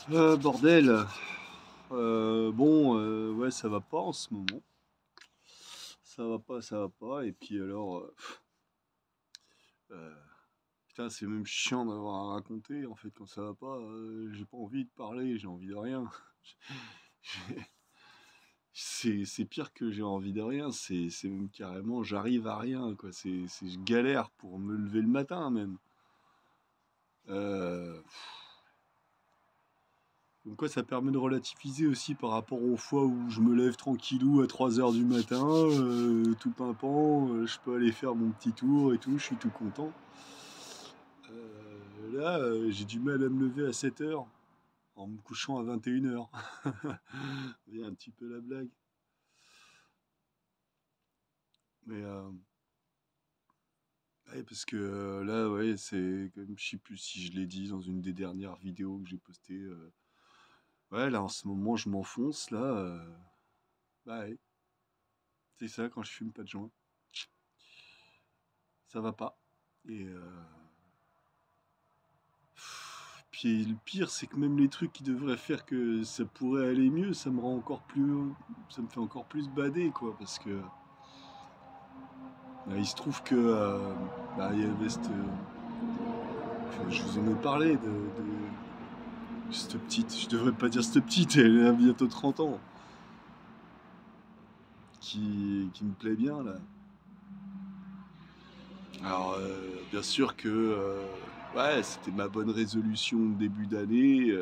Bordel. Bon, ouais, ça va pas en ce moment. Ça va pas, ça va pas. Et puis alors, euh, putain, c'est même chiant d'avoir à raconter. En fait, quand ça va pas, j'ai pas envie de parler, j'ai envie de rien. J'ai- c'est pire que j'ai envie de rien. C'est même carrément, j'arrive à rien, quoi. Je galère pour me lever le matin, même. Euh, Donc quoi, ça permet de relativiser aussi par rapport aux fois où je me lève tranquillou à 3 heures du matin, tout pimpant, je peux aller faire mon petit tour et tout, je suis tout content. Là, j'ai du mal à me lever à 7 heures en me couchant à 21 heures. Vous voyez un petit peu la blague. Mais ouais, parce que là, ouais, c'est comme je sais plus si je l'ai dit dans une des dernières vidéos que j'ai postées. Ouais, là en ce moment, je m'enfonce là. Bah ouais, c'est ça quand je fume pas de joint. Ça va pas. Et puis le pire, c'est que même les trucs qui devraient faire que ça pourrait aller mieux, ça me rend encore plus, ça me fait encore plus bader, quoi, parce que bah, il se trouve que bah, il y avait je vous en ai parlé de cette petite, je devrais pas dire cette petite, elle a bientôt 30 ans, qui me plaît bien là. Alors bien sûr que ouais, c'était ma bonne résolution de début d'année.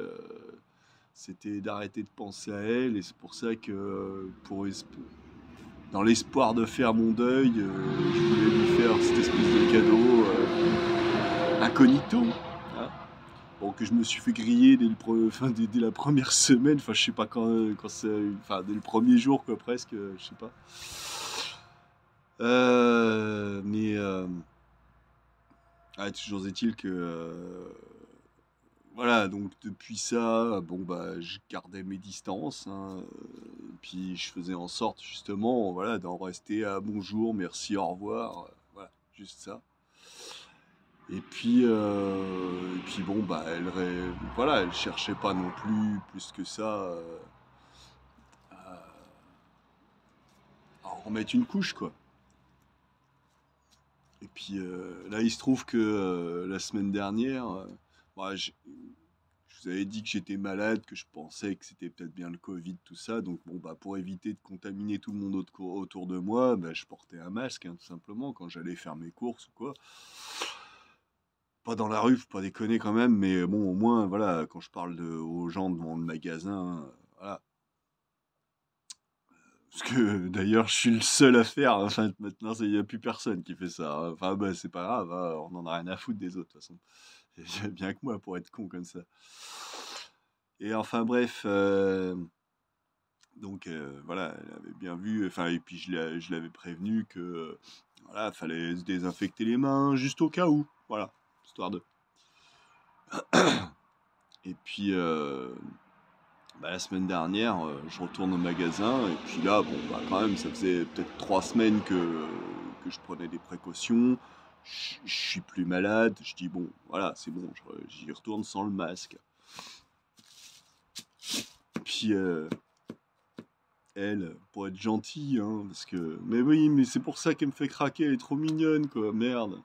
C'était d'arrêter de penser à elle et c'est pour ça que dans l'espoir de faire mon deuil, je voulais lui faire cette espèce de cadeau incognito, hein. Bon, que je me suis fait griller enfin, dès la première semaine, enfin je sais pas quand c'est, enfin dès le premier jour quoi presque, je sais pas. Mais ah, toujours est-il que voilà, donc depuis ça, bon bah je gardais mes distances, hein, puis je faisais en sorte justement, voilà, d'en rester à bonjour, merci, au revoir, voilà, juste ça. Et puis bon bah voilà, elle cherchait pas non plus que ça à, à en remettre une couche quoi. Et puis là il se trouve que la semaine dernière, bah, je vous avais dit que j'étais malade, que je pensais que c'était peut-être bien le Covid, tout ça. Donc, bon, bah, pour éviter de contaminer tout le monde autour de moi, bah, je portais un masque, hein, tout simplement, quand j'allais faire mes courses ou quoi. Pas dans la rue, faut pas déconner quand même, mais bon, au moins, voilà, quand je parle aux gens devant le magasin, voilà. Parce que d'ailleurs, je suis le seul à faire. Enfin, maintenant, il n'y a plus personne qui fait ça, hein. Enfin, bah, c'est pas grave, hein, on en a rien à foutre des autres, de toute façon. Il y a bien que moi pour être con comme ça. Et enfin, bref. Donc voilà, elle avait bien vu, enfin, et puis je l'avais prévenu que voilà, fallait se désinfecter les mains juste au cas où, voilà, histoire de. Et puis bah, la semaine dernière, je retourne au magasin et puis là, bon, bah quand même, ça faisait peut-être 3 semaines que je prenais des précautions. Je suis plus malade. Je dis bon, voilà, c'est bon, j'y retourne sans le masque. Puis elle, pour être gentille, hein, parce que. Mais oui, mais c'est pour ça qu'elle me fait craquer, elle est trop mignonne, quoi, merde.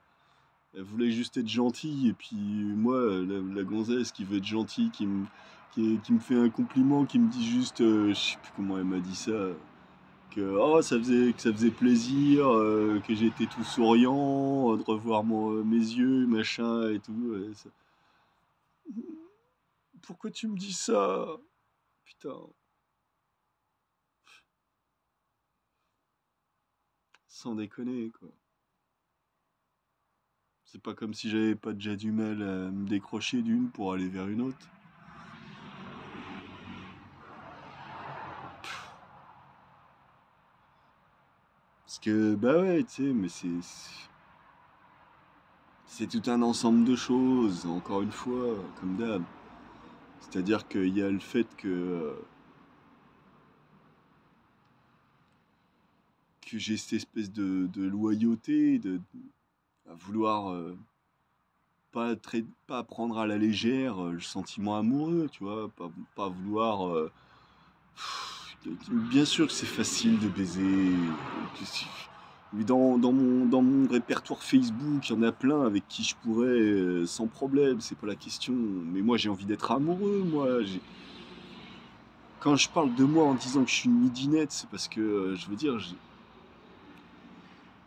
Elle voulait juste être gentille, et puis moi, la gonzesse qui veut être gentille, qui me fait un compliment, qui me dit juste, je sais plus comment elle m'a dit ça, que, oh, que ça faisait plaisir, que j'étais tout souriant, de revoir mes yeux, machin, et tout. Pourquoi tu me dis ça? Putain, sans déconner, quoi. C'est pas comme si j'avais pas déjà du mal à me décrocher d'une pour aller vers une autre. Parce que, bah ouais, tu sais, mais c'est tout un ensemble de choses, encore une fois, comme d'hab. C'est-à-dire qu'il y a le fait que j'ai cette espèce de loyauté, à vouloir pas prendre à la légère le sentiment amoureux, tu vois, pas vouloir. Bien sûr que c'est facile de baiser. Mais dans mon répertoire Facebook, il y en a plein avec qui je pourrais sans problème, c'est pas la question. Mais moi, j'ai envie d'être amoureux, moi. Quand je parle de moi en disant que je suis une midinette, c'est parce que, je veux dire,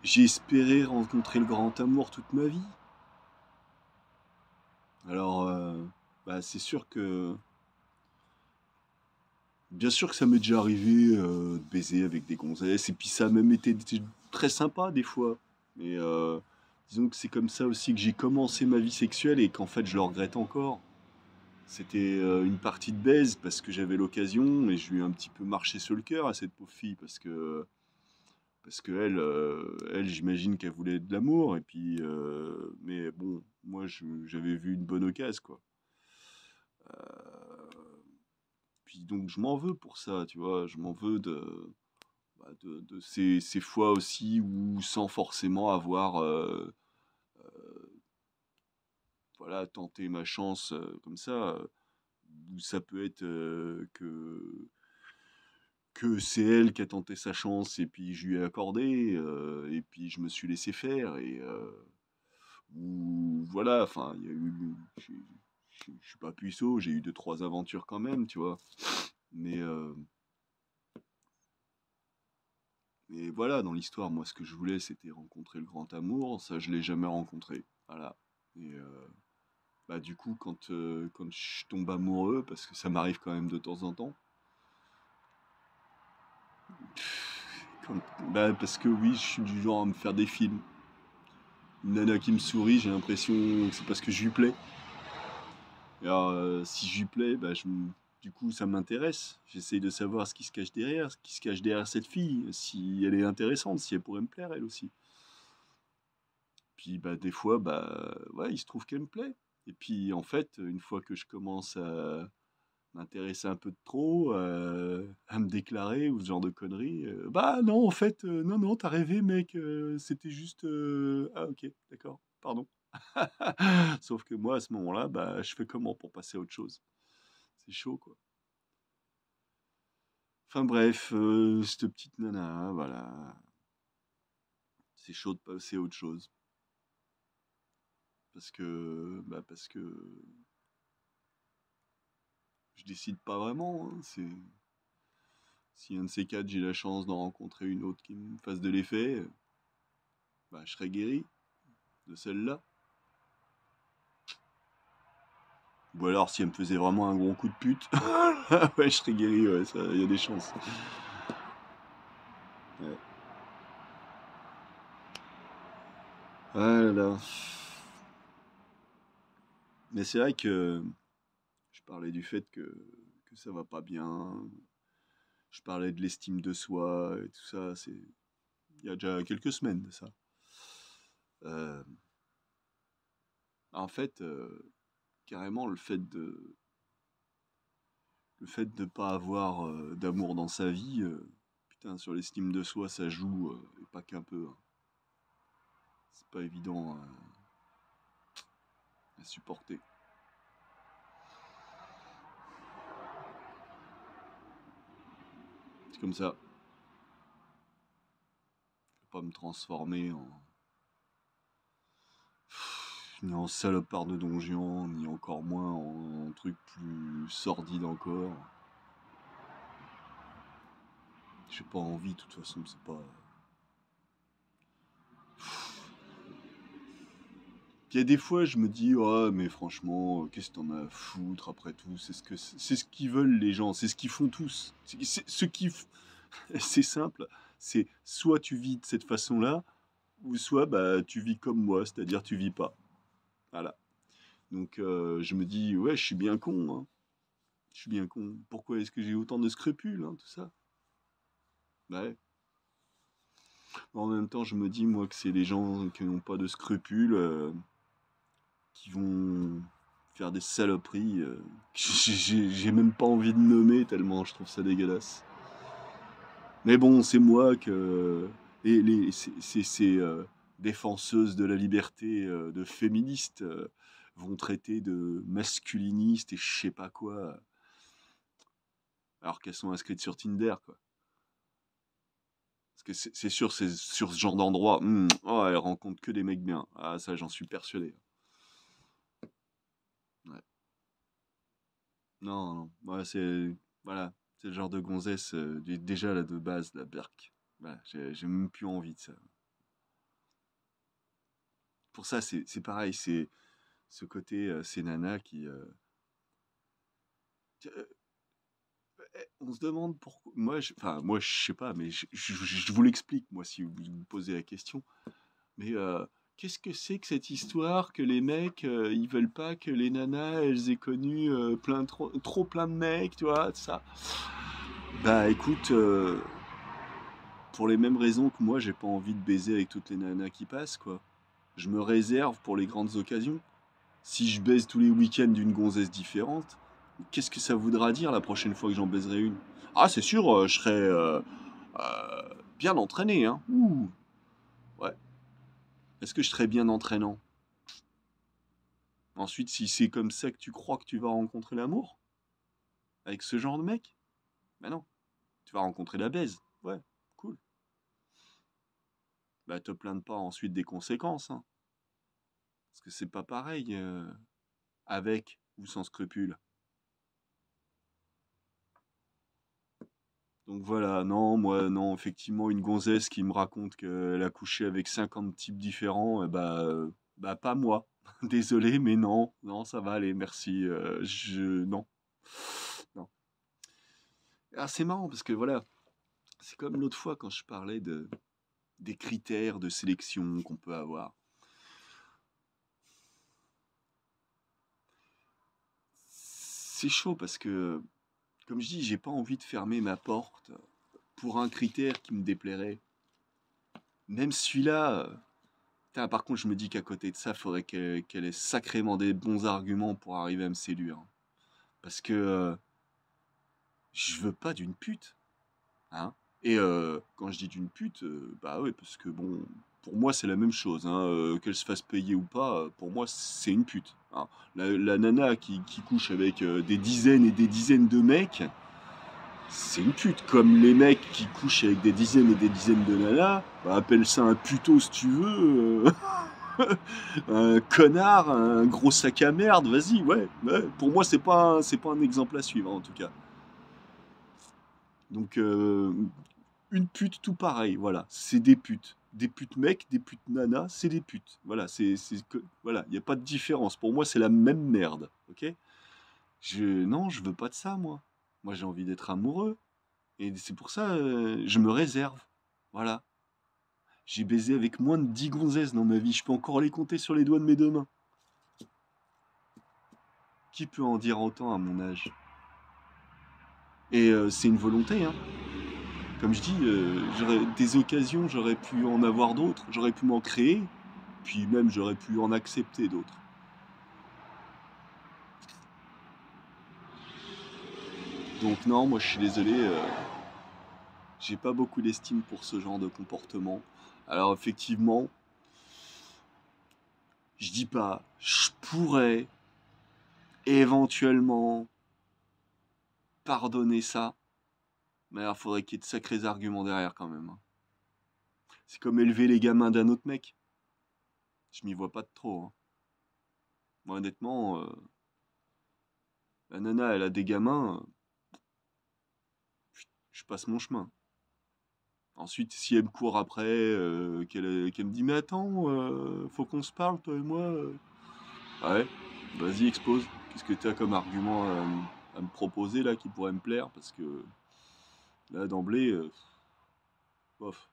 j'ai espéré rencontrer le grand amour toute ma vie. Alors, bah, c'est sûr que, bien sûr que ça m'est déjà arrivé de baiser avec des gonzesses, et puis ça a même été très sympa des fois. Mais disons que c'est comme ça aussi que j'ai commencé ma vie sexuelle et qu'en fait je le regrette encore. C'était une partie de baise parce que j'avais l'occasion et je lui ai un petit peu marché sur le cœur à cette pauvre fille parce que elle, j'imagine qu'elle voulait de l'amour et puis mais bon, moi j'avais vu une bonne occasion quoi. Puis donc je m'en veux pour ça, tu vois, je m'en veux de ces fois aussi où sans forcément avoir voilà tenté ma chance comme ça, où ça peut être que c'est elle qui a tenté sa chance et puis je lui ai accordé et puis je me suis laissé faire et ou voilà, enfin il y a eu je suis pas puceau, j'ai eu deux trois aventures quand même, tu vois. Mais mais voilà, dans l'histoire, moi, ce que je voulais, c'était rencontrer le grand amour. Ça, je l'ai jamais rencontré. Voilà. Et bah, du coup, quand je tombe amoureux, parce que ça m'arrive quand même de temps en temps, bah, parce que oui, je suis du genre à me faire des films. Une nana qui me sourit, j'ai l'impression que c'est parce que je lui plais. Et alors, si je lui plais, bah, du coup, ça m'intéresse. J'essaye de savoir ce qui se cache derrière, ce qui se cache derrière cette fille, si elle est intéressante, si elle pourrait me plaire, elle aussi. Puis bah, des fois, bah, ouais, il se trouve qu'elle me plaît. Et puis en fait, une fois que je commence à m'intéresser un peu de trop, à me déclarer ou ce genre de conneries, bah non, en fait, non, non, t'as rêvé, mec, c'était juste... Ah ok, d'accord, pardon. Sauf que moi, à ce moment-là, bah, je fais comment pour passer à autre chose? C'est chaud, quoi. Enfin bref, cette petite nana, voilà. C'est chaud de passer à autre chose. Parce que je décide pas vraiment, hein, c'est... Si un de ces quatre, j'ai la chance d'en rencontrer une autre qui me fasse de l'effet, bah, je serai guéri de celle-là. Ou alors, si elle me faisait vraiment un gros coup de pute, ouais, je serais guéri, ouais, ça, il y a des chances. Ouais. Ah là là. Mais c'est vrai que je parlais du fait que ça va pas bien. Je parlais de l'estime de soi et tout ça. C'est il y a déjà quelques semaines de ça. Euh, En fait, carrément, le fait de pas avoir d'amour dans sa vie, putain, sur l'estime de soi, ça joue, et pas qu'un peu, hein. C'est pas évident à supporter. C'est comme ça. Je vais pas me transformer ni en salopard de donjon, ni encore moins en truc plus sordide encore. J'ai pas envie, de toute façon, c'est pas. Il y a des fois, je me dis, oh, mais franchement, qu'est-ce que t'en as à foutre après tout? C'est ce qu'ils veulent les gens, c'est ce qu'ils font tous. C'est simple, c'est soit tu vis de cette façon-là, ou soit bah tu vis comme moi, c'est-à-dire tu vis pas. Voilà. Donc je me dis, ouais, je suis bien con, hein. Je suis bien con. Pourquoi est-ce que j'ai autant de scrupules, hein, tout ça? Ouais. En même temps, je me dis, moi, que c'est les gens qui n'ont pas de scrupules, qui vont faire des saloperies que j'ai même pas envie de nommer tellement je trouve ça dégueulasse. Mais bon, c'est moi que ces défenseuses de la liberté, de féministes, vont traiter de masculiniste et je sais pas quoi, alors qu'elles sont inscrites sur Tinder, quoi. Parce que c'est sûr, c'est sur ce genre d'endroit, oh, elles rencontrent que des mecs bien. Ah, ça, j'en suis persuadé. Ouais. Non, non, ouais, voilà, c'est le genre de gonzesse, déjà là de base, la berk. Voilà, j'ai même plus envie de ça. Pour ça, c'est pareil, c'est ce côté, ces nanas qui, on se demande pourquoi. Enfin, moi, je sais pas, mais je vous l'explique, moi, si vous me posez la question. Mais qu'est-ce que c'est que cette histoire que les mecs, ils veulent pas que les nanas, elles aient connu trop plein de mecs, tu vois, tout ça. Bah écoute, pour les mêmes raisons que moi, j'ai pas envie de baiser avec toutes les nanas qui passent, quoi. Je me réserve pour les grandes occasions. Si je baise tous les week-ends d'une gonzesse différente, qu'est-ce que ça voudra dire la prochaine fois que j'en baiserai une? Ah, c'est sûr, je serai bien entraîné, hein. Ouh, ouais. Est-ce que je serai bien entraînant? Ensuite, si c'est comme ça que tu crois que tu vas rencontrer l'amour, avec ce genre de mec, bah non, tu vas rencontrer la baise. Ouais, cool. Bah te plains pas ensuite des conséquences, hein. Parce que c'est pas pareil avec ou sans scrupule. Donc voilà, non, moi, non, effectivement, une gonzesse qui me raconte qu'elle a couché avec 50 types différents, bah pas moi. Désolé, mais non, non, ça va aller, merci. Non, non. Ah, c'est marrant parce que voilà, c'est comme l'autre fois quand je parlais des critères de sélection qu'on peut avoir. C'est chaud parce que, comme je dis, j'ai pas envie de fermer ma porte pour un critère qui me déplairait. Même celui-là, putain, par contre, je me dis qu'à côté de ça, faudrait qu'elle ait sacrément des bons arguments pour arriver à me séduire, hein. Parce que je veux pas d'une pute, hein. Et quand je dis d'une pute, bah ouais, parce que bon, pour moi, c'est la même chose, hein, qu'elle se fasse payer ou pas, pour moi, c'est une pute, hein. La nana qui couche avec des dizaines et des dizaines de mecs, c'est une pute. Comme les mecs qui couchent avec des dizaines et des dizaines de nanas, bah, appelle ça un puto si tu veux. Un connard, un gros sac à merde, vas-y, ouais, ouais. Pour moi, c'est pas un exemple à suivre, en tout cas. Donc, une pute, tout pareil, voilà. C'est des putes. Des putes mecs, des putes nanas, c'est des putes. Voilà, voilà, il n'y a pas de différence. Pour moi, c'est la même merde, ok? Non, je veux pas de ça, moi. Moi, j'ai envie d'être amoureux. Et c'est pour ça, je me réserve. Voilà. J'ai baisé avec moins de 10 gonzesses dans ma vie. Je peux encore les compter sur les doigts de mes deux mains. Qui peut en dire autant à mon âge? Et c'est une volonté, hein. Comme je dis, des occasions, j'aurais pu en avoir d'autres, j'aurais pu m'en créer, puis même j'aurais pu en accepter d'autres. Donc non, moi je suis désolé, j'ai pas beaucoup d'estime pour ce genre de comportement. Alors effectivement, je dis pas, je pourrais éventuellement pardonner ça, mais il faudrait qu'il y ait de sacrés arguments derrière quand même, hein. C'est comme élever les gamins d'un autre mec. Je m'y vois pas de trop, hein. Moi, honnêtement, la nana, elle a des gamins, je passe mon chemin. Ensuite, si elle me court après, qu'elle me dit, mais attends, faut qu'on se parle, toi et moi. Ouais, vas-y, expose. Qu'est-ce que tu as comme argument à me proposer là qui pourrait me plaire? Parce que là, d'emblée, bof.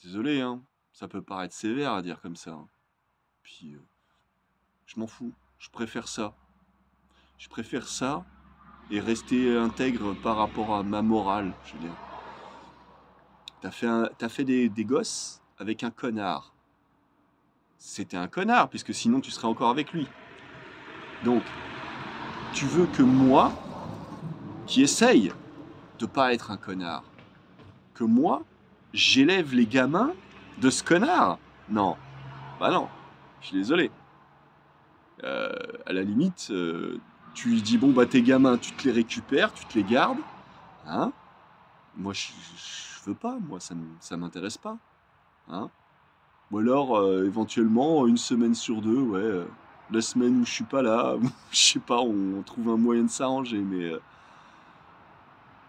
Désolé, hein. Ça peut paraître sévère à dire comme ça, hein. Puis, je m'en fous. Je préfère ça. Je préfère ça et rester intègre par rapport à ma morale, je veux dire. T'as fait des gosses avec un connard. C'était un connard, puisque sinon tu serais encore avec lui. Donc, tu veux que moi, qui essaye de pas être un connard, que moi, j'élève les gamins de ce connard? Non. Bah non. Je suis désolé. À la limite, tu lui dis, bon, bah, tes gamins, tu te les récupères, tu te les gardes, hein? Moi, je veux pas, moi, ça m'intéresse pas, hein? Ou alors, éventuellement, une semaine sur deux, ouais, la semaine où je suis pas là, je sais pas, on trouve un moyen de s'arranger, mais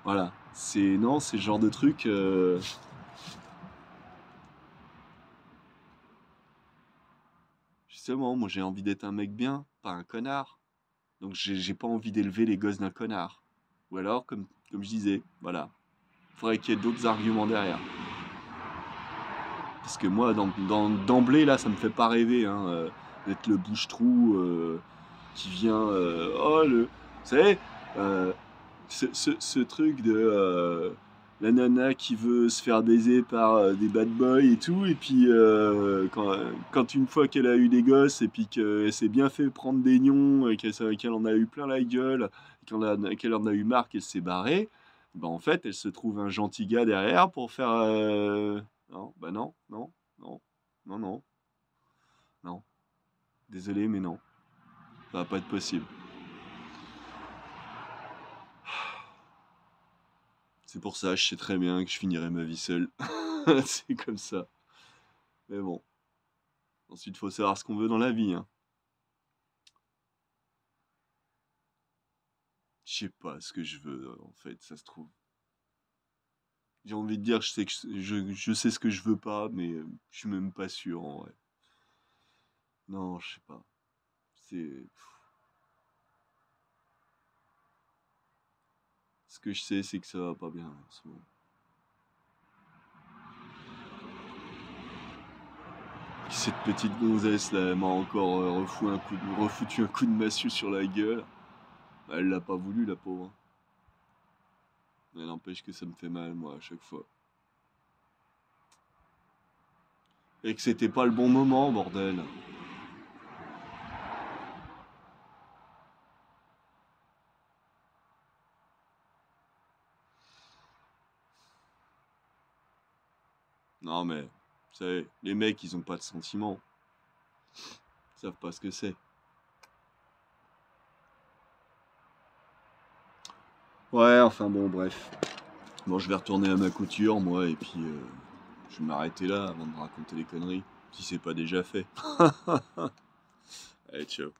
voilà. Non, c'est le genre de truc. Justement, moi, j'ai envie d'être un mec bien, pas un connard. Donc, j'ai pas envie d'élever les gosses d'un connard. Ou alors, comme je disais, voilà. Faudrait qu'il y ait d'autres arguments derrière. Parce que moi, d'emblée, là, ça me fait pas rêver, hein, d'être le bouche-trou qui vient. Vous savez, euh, ce truc de la nana qui veut se faire baiser par des bad boys et tout, et puis quand une fois qu'elle a eu des gosses et puis qu'elle s'est bien fait prendre des nions et qu'elle en a eu plein la gueule, qu'elle en a eu marre, qu'elle s'est barrée, bah en fait elle se trouve un gentil gars derrière pour faire non, bah non, non, non, non, non, non, désolé mais non, ça va pas être possible. C'est pour ça, je sais très bien que je finirai ma vie seul. C'est comme ça. Mais bon, ensuite, faut savoir ce qu'on veut dans la vie, hein. Je sais pas ce que je veux, en fait, ça se trouve. J'ai envie de dire, je sais je sais ce que je veux pas, mais je suis même pas sûr, en vrai. Non, je sais pas. C'est... Ce que je sais, c'est que ça va pas bien en ce moment. Cette petite gonzesse, là, elle m'a encore refoutu un coup de massue sur la gueule. Bah, elle l'a pas voulu, la pauvre, hein. Mais n'empêche que ça me fait mal, moi, à chaque fois. Et que c'était pas le bon moment, bordel. Non, mais, vous savez, les mecs, ils ont pas de sentiments. Ils savent pas ce que c'est. Ouais, enfin bon, bref. Bon, je vais retourner à ma couture, moi, et puis je vais m'arrêter là avant de raconter les conneries, si c'est pas déjà fait. Allez, ciao.